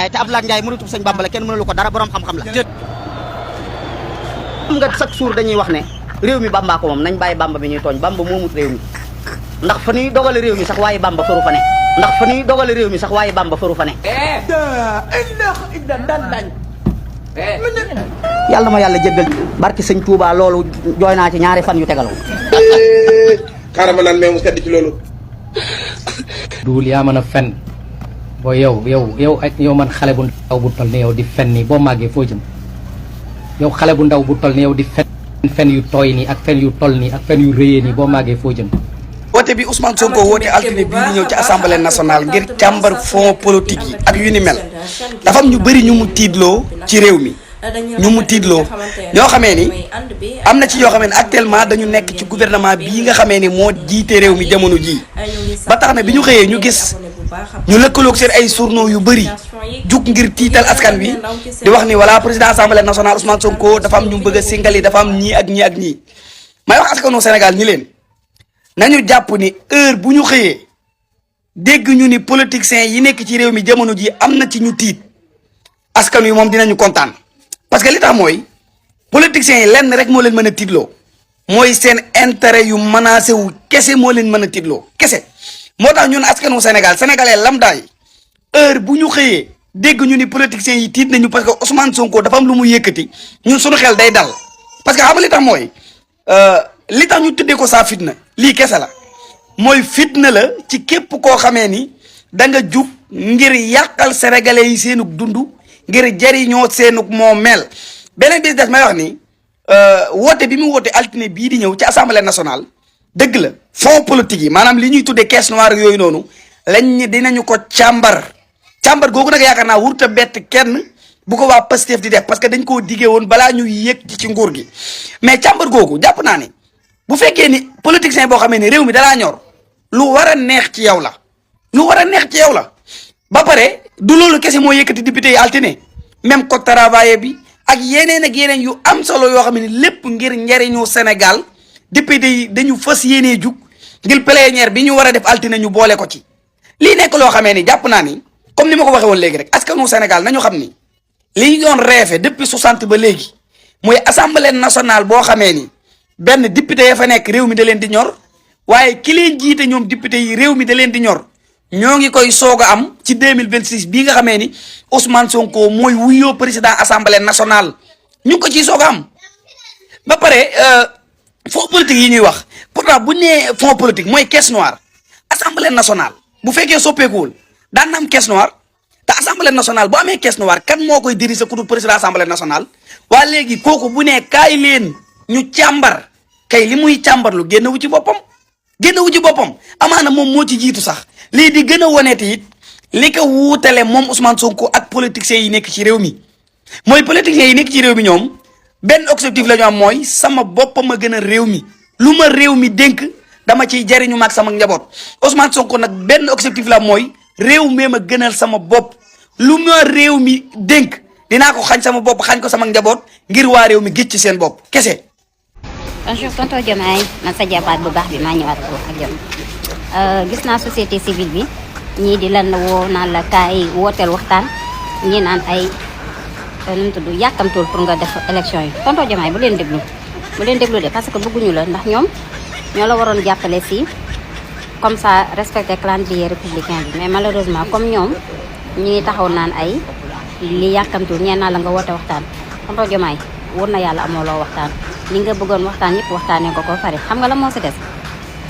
Ndiaye te Abdoulaye Ndiaye mënatu sëñ Bamba la kenn mënalu ko dara borom xam-xam la. xam nga chaque jour dañuy wax ne réew mi Bamba ko moom nañ bàyyi Bamba bi ñuy tooñ Bamba moomut réew mi ndax fa ñuy dogale réew mi sax waaye Bamba faru fa ne ndax fa ñuy dogale réew mi sax waaye Bamba faru fa ne. yàlla ma yàlla jéggal barki sëñ Touba loolu jooy naa ci ñaari fan yu tegaloo. xaaral ma naan mais mu sedd ci loolu. duul yaa mën a fen boo yow ak yow man xale bu ndaw bu toll ni yow di fen nii boo màggee foo jëm yow xale bu ndaw bu toll ni yow di fen yu tooy nii ak fen yu toll nii ak fen yu rëyee nii boo màggee foo jëm. woote bi Ousmane Sonko woote altine bii di ñëw ci assemblée nationale ngir càmbar fonds politique yi ak yu ni mel dafa am ñu bëri ñu mu tiidloo ci réew mi ñu mu tiidloo ñoo xamee ni am na ci ñoo xamee ni actuellement dañu nekk ci gouvernement bii nga xamee ni moo jiite réew mi jamono jii ba tax na bi ñu xëyee ñu gis ñu lëkkaloog seen ay journaux yu bëri jug ngir tiital askan wi di wax ni voilà président assemblée nationale Ousmane Sonko dafa am ñu bëgg a singali dafa am ñii ak ñii ak ñii may wax askanu Sénégal ñi leen nañu jàpp ni heure bu ñu xëyee dégg ñu ni politiciens yi nekk ci réew mi jamono ji am na ci ñu tiit askan wi moom dinañu kontaan parce que li tax mooy politiciens yi lenn rek moo leen mën a tiitloo mooy seen intérêt yu menacé wu kese moo leen mën a tiitloo kese moo tax ñun askanu Sénégal sénégalais lambda yi heure bu ñu xëyee dégg ñu ni politiciens yi tiit nañu parce que Ousmane Sonko dafa am lu mu yëkkati ñun suñu xel day dal parce que xam nga li tax mooy li tax ñu tuddee ko saa fitna lii kese la mooy fitna la ci képp koo xamee ni da nga jug ngir yàqal sénégalais yi seenug dund ngir jariñoo seenug moo mel beneen bis des may wax ni woote bi mu woote altine bii di ñëw ci assemblée nationale dëgg la fonds politique yi maanaam li ñuy tuddee caisse noire yooyu noonu lañ ni dinañu ko càmbar googu nag yaakaar naa wurta bett kenn bu ko waa Pastef di def parce que dañ koo diggee woon balaa ñuy yëg ci nguur gi mais càmbar googu jàpp naa ni bu fekkee ni politicien boo xamee ni réew mi dalaa ñor lu war a neex ci yow la lu war a neex ci yow la ba pare du loolu kese moo yëkkati député yi altine même code travail bi ak yeneen yu am solo yoo xam ne lépp ngir njariñu Sénégal député yi dañu fas yéenee jug ngir plénière bi ñu war a def altine ñu boole ko ci lii nekk loo xamee ni jàpp naa ni comme ni ma ko waxee woon léegi rek askanu Sénégal nañu xam ni li ñu doon rêvé depuis 60 ba léegi mooy assemblée nationale boo xamee ni benn député ya fa nekk réew mi da leen di ñor waaye ki leen jiite ñoom député yi réew mi da leen di ñor ñoo ngi koy soog a am ci 2026 bii nga xamee ni Ousmane Sonko mooy wuyoo président assemblée nationale ñu ngi ko ciy soog a am ba pare fonds politique yi ñuy wax pourtant bu nee fonds politique mooy caisse noire assemblée nationale bu fekkee soppeekuwul daan na am caisse noire te assemblée nationale bu amee caisse noire kan moo koy diriger ku dul président assemblée nationale waa léegi kooku bu nee kaay leen ñu càmbar kay li muy càmbarlu génnewu ci boppam amaana moom moo ci jiitu sax lii di gën a woneeti it li ko wuutale moom Ousmane Sonko ak politiciens yi nekk ci réew mi mooy politiciens yi nekk ci réew mi ñoom benn objectif la ñu am mooy sama bopp ma gën a réew mi lu ma réew mi dénk dama ciy jariñu maag sama njaboot Ousmane Sonko nag benn objectif la mooy réew mi ma gënal sama bopp lu ma réew mi dénk dinaa ko xañ sama bopp xañ ko sama njaboot ngir waa réew mi gis ci seen bopp kese. bonjour tonton Diomaye man sa jabaat bu baax bi maa ñëwaat ko ak jom gis naa société civile bi ñii di lan woo naan la kaay wooteel waxtaan ñii naan ay nu mu tudd yàkkamtul pour nga def élection yi tonton Diomaye bu leen déglu de parce que bëgguñu la ndax ñoom ñoo la waroon jàppale si comme ça respecter calendrier républicain bi mais malheureusement comme ñoom ñi taxaw naan ay li yàkkamtul ñeen naa la nga woote waxtaan tonton Diomaye wóor na yàlla amoo loo waxtaan li nga bëggoon waxtaan yëpp waxtaanee ko pare xam nga la moo si des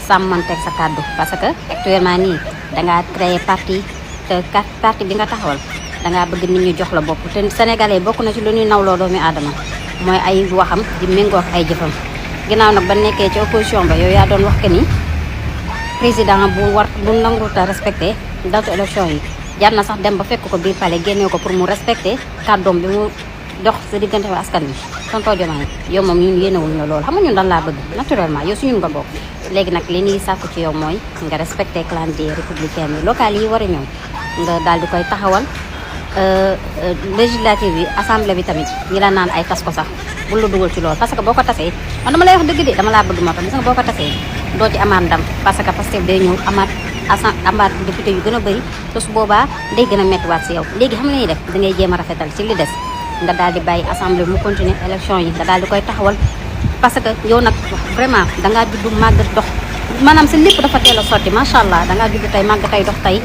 sàmmanteeg sa kàddu parce que actuellement nii dangaa créer parti te parti bi nga taxawal dangaa bëgg nit ñi jox la bopp te sénégalais bokk na ci lu ñuy nawloo doomi aadama mooy ay waxam di méngoo ak ay jëfam ginnaaw nag ba nekkee ci opposition ba yow yaa doon wax que ni président bu nanguta respecté datu élection yi jar na sax dem ba fekk ko biir palais génnee ko pour mu respecté kàddoom bi mu dox sa diggante wa askan wi tonton Diomaye yow moom ñun yéenewuñ la lool xam nga ñun dan laa bëgg naturellement yow su ñun nga bokk léegi nag li ñuy sàkku ci yow mooy nga respecté calendrier républicain bi local yi war a ñëw nga daal di koy taxawal législative bi assemblée bi tamit ñi la naan ay tas ko sax bul la dugal ci loolu parce que boo ko tasee man dama lay wax dëgg de dama laa bëgg moo tax gis nga boo ko tasee doo ci amaat ndam parce que Pastef day ñëw amaat ambaat député yu gën a bëri te su boobaa day gën a méttiwaat si yow léegi xam nga ñuy def da ngay jéem a rafetal ci li des nga daal di bàyyi assemblée mu continuer élection yi nga daal di koy taxawal parce que yow nag vraiment dangaa judd màgg dox maanaam sa lépp dafa teel a sotti macha allah dangaa judd tey màgg tey dox tey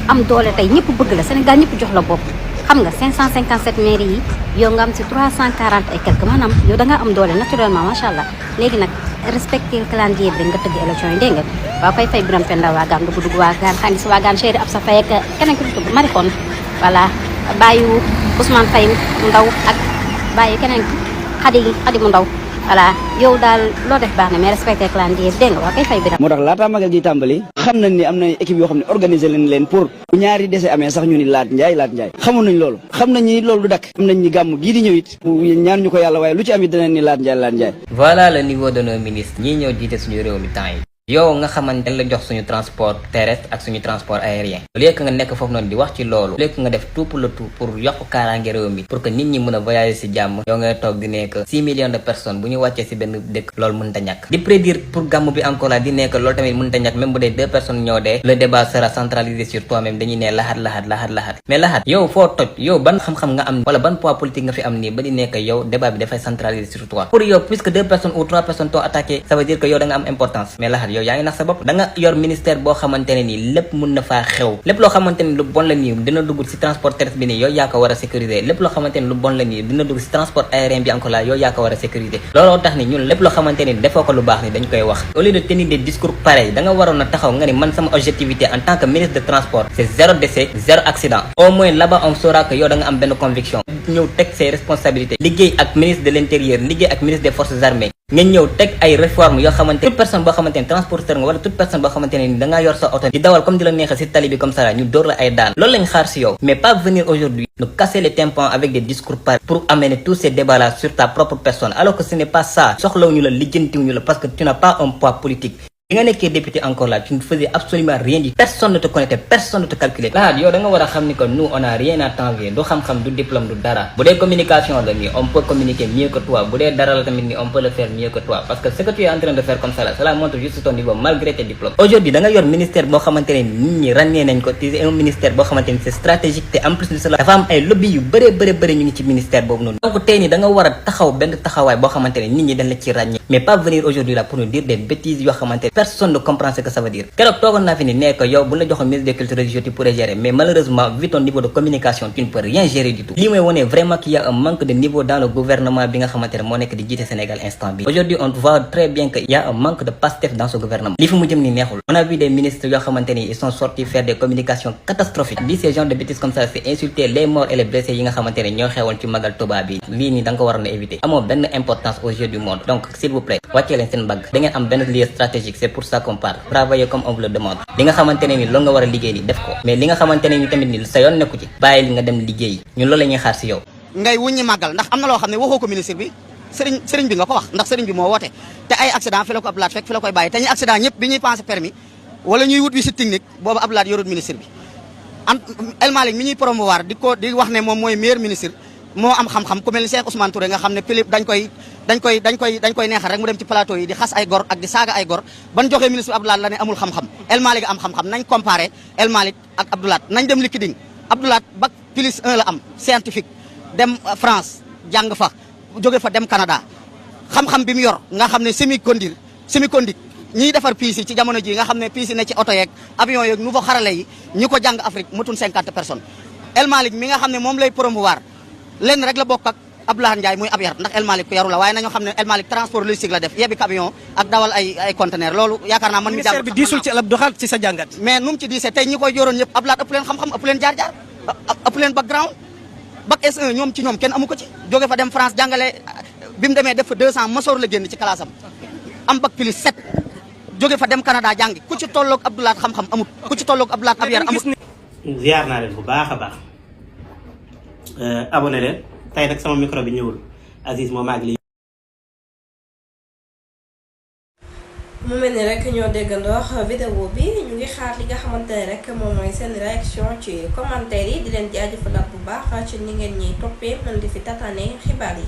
am doole tey ñëpp bëgg la Sénégal ñëpp jox la bopp xam nga 557 mairies yi yow nga am si 340 et quelque maanaam yow da ngaa am doole naturellement macha allah léegi nag respecter calendrier bi nga tëgg élection yi dégg nga waaw koy fay Biram Penda waagaan dugg waagaan xaalis waagaan chéri ab sa fay ak keneen ko tudd Marikon voilà bàyyu Ousmane Faye mu ndaw ak bàyyi keneen xadi mu ndaw voilà yow daal loo def baax na mais respecter calendrier dégg nga waa koy fay Biram moo tax laataa magal gi tàmbali xam nañ ni am na équipe yoo xam ne organiser leen pour bu ñaari dese amee sax ñu ni laat njaay xamoon nañ loolu xam nañ ni loolu du dakk xam nañ ni gàmm gii di ñëw it ñaan ñu ko yàlla waaye lu ci am it danañ ni laat njaay voilà le niveau de nos ministres ñii ñëw jiite suñu réew mi temps yi yow nga xamante la jox suñu transport terrestre ak suñu transport aérien au lieu que nga nekk foofu noonu di wax ci loolu au lieu que nga def tout pour le tout pour yokk kaaraange réew mi pour que nit ñi mën a voyager si jàmm yow ngay toog di nekk 6 millions de personnes bu ñu wàccee si benn dëkk loolu mënut a ñàkk di prédire pour gàmm bi encore là di nekk loolu tamit mënut a ñàkk même bu dee 2 personnes ñoo dee le débat sera centralisé sur toi-même dañuy ne laxat mais laxat yow foo toj yow ban xam-xam nga am wala ban poids politique nga fi am nii ba di nekk yow débat bi dafay centralisé sur toi pour yow puisque 2 personnes ou 3 personnes t'ont attaqué ça veut dire que yow da nga am importance mais laxat yow yaa ngi nax sa bopp da nga yor ministère boo xamante ne nii lépp mun na faa xew lépp loo xamante ni lu bon la nii dina dugg si transport terrestre bi nii yow yaa ko war a sécuriser lépp loo xamante ni lu bon la nii dina dugg si transport aérien bi encore là yow yaa ko war a sécuriser looloo tax ni ñun lépp loo xamante ni defoo ko lu baax ni dañ koy wax au lieu de tenir des discours pareils da nga waroon a taxaw nga ni man sama objectivité en tant que ministre de transport c'est 0 décès 0 accident au moins là-bas on saura que yow da nga am benn conviction ñëw teg ses responsabilités liggéey ak ministre de l'intérieur liggéey ak ministre des forces armées nga ñëw teg ay réformes yoo xamante toute personne boo xamante ni transporteur nga wala toute personne boo xamante ne ni dangaa yor sa oto di dawal comme di la neexee si tali bi comme ça ñu dóor la ay daan loolu lañ xaar si yow mais pas venir aujourd'hui nous casser les tympans avec des discours pareils pour amener tous ces débats là sur ta propre personne alors que ce n'est pas ça soxlawuñu la lijjantiwuñu la parce que tu n'as pas un poids politique bi nga nekkee député encore là tu ne faisais absolument rien du personne ne te connaissait personne ne te calculait laat yow da nga war a xam ni que nous on a rien à t'envier du xam-xam du diplôme du dara bu dee communication la nii on peut communiquer mieux que toi bu dee dara la tamit ni on peut le faire mieux que toi parce que ce que tu es en train de faire comme ça là cela montre juste ton niveau malgré tes diplômes aujourd'hui da nga yor ministère boo xamante ne nit ñi ràññee nañ ko c'est un ministère boo xamante ni c'est stratégique te en plus de cela dafa am ay lobby yu bëri ñu ngi ci ministère boobu noonu donc tey ni da nga war a taxaw benn taxawaay boo xamante ne nit ñi dañ la ci ràññee mais pas venir aujourd'hui là pour nous dire des bêtises yoo xamante personne ne comprend ce que ça veut dire keroog toogoon naa fi ni nekk yow bu la joxoon ministre des cultures religieuses tu pourrais gérer mais malheureusement vu ton niveau de communication tu ne peux rien gérer du tout lii mooy wone vraiment qu'il y a un manque de niveau dans le gouvernement bi nga xamante ne moo nekk di jiite Sénégal instant bi aujourd'hui on voit très bien que il y a un manque de pastef dans ce gouvernement li fi mu jëm ni neexul on a vu des ministres yoo xamante ni ils sont sortis faire des communications catastrophiques di ces genres de bêtises comme ça c'est insulter les morts et les blessés yi nga xamante ne ñoo xewoon ci magal Touba bi lii nii da nga ko waroon a éviter amoo benn importance aux yeux du monde donc s'il vous plaît wàccee leen seen mbagg da ngeen am benn lieu stratégique c'est pour ça qu'on parle travailler comme on vous le demande li nga xamante ne ni loolu nga war a liggéey ni def ko mais li nga xamante ne ni tamit ni sa yoon nekku ci bàyyi li nga dem liggéey ñun loolu la ñuy xaar si yow ngay wuññi màggal ndax am na loo xam ne waxoo ko ministre bi sëriñ bi nga ko wax ndax sëriñ bi moo woote te ay accident fi la ko Abdoulaye fekk fi la koy bàyyi te ñuy accident ñëpp bi ñuy passé permis wala ñuy wut visite technique boobu Abdoulaye yorut ministre bi El Malick mi ñuy promouvoir di wax ne moom mooy meilleur ministre moo am xam-xam ku mel ni Cheikh Ousmane Touré nga xam ne Philippe dañ koy neexal rek mu dem ci plateau yi di xas ay gor ak di saaga ay gor ban joxee ministre Abdoulaye la ne amul xam-xam El Malick am xam-xam nañ comparé El Malick ak Abdoulaye nañ dem liquiding Abdoulaye bac plus 1 la am scientifique dem France jàng fa jóge fa dem Canada xam-xam bi mu yor nga xam ne semi-conducteur ñiy defar piis yi ci jamono ji nga xam ne piis yi ne ci oto yeeg avion yeeg nouveau xarale yi ñi ko jàng Afrique mutun 50 personnes El Malick mi nga xam ne moom lay promouvoir lenn rek la bokk ak Abdoulaye Ndiaye muy ab yar ndax El Malick ku yaru la waaye nañoo xam ne El Malick transport logistique la def yebbi camion ak dawal ay conteneur loolu yaakaar naa man mi jàng ministère bi diisul ci doxal ci sa jàngat mais nu mu ci diisee tey ñi koy joroon ñëpp Abdoulaye ëpp leen xam-xam ëpp leen jaar-jaar ëpp leen background bac S1 ñoom ci ñoom kenn amu ko ci jóge fa dem France jàngale bi mu demee def fa 2 ans masoor la génn ci classe am bac plus 7 jóge fa dem Canada jàngi ku ci tolloog Abdoulaye xam-xam amut ku ci tolloog Abdoulaye ab yar amut ziar naa leen bu baax a baax abonné leen tey nag sama micro bi ñëwul Aziz moom ak lii mu mel ni rek ñoo déggandoo vidéo bi ñu ngi xaar li nga xamante ne rek moom mooy seen réaction ci commentaire yi di leen jaajëfalaat bu baax ci ni ngeen ñiy toppee mën di fi tataane xibaar yi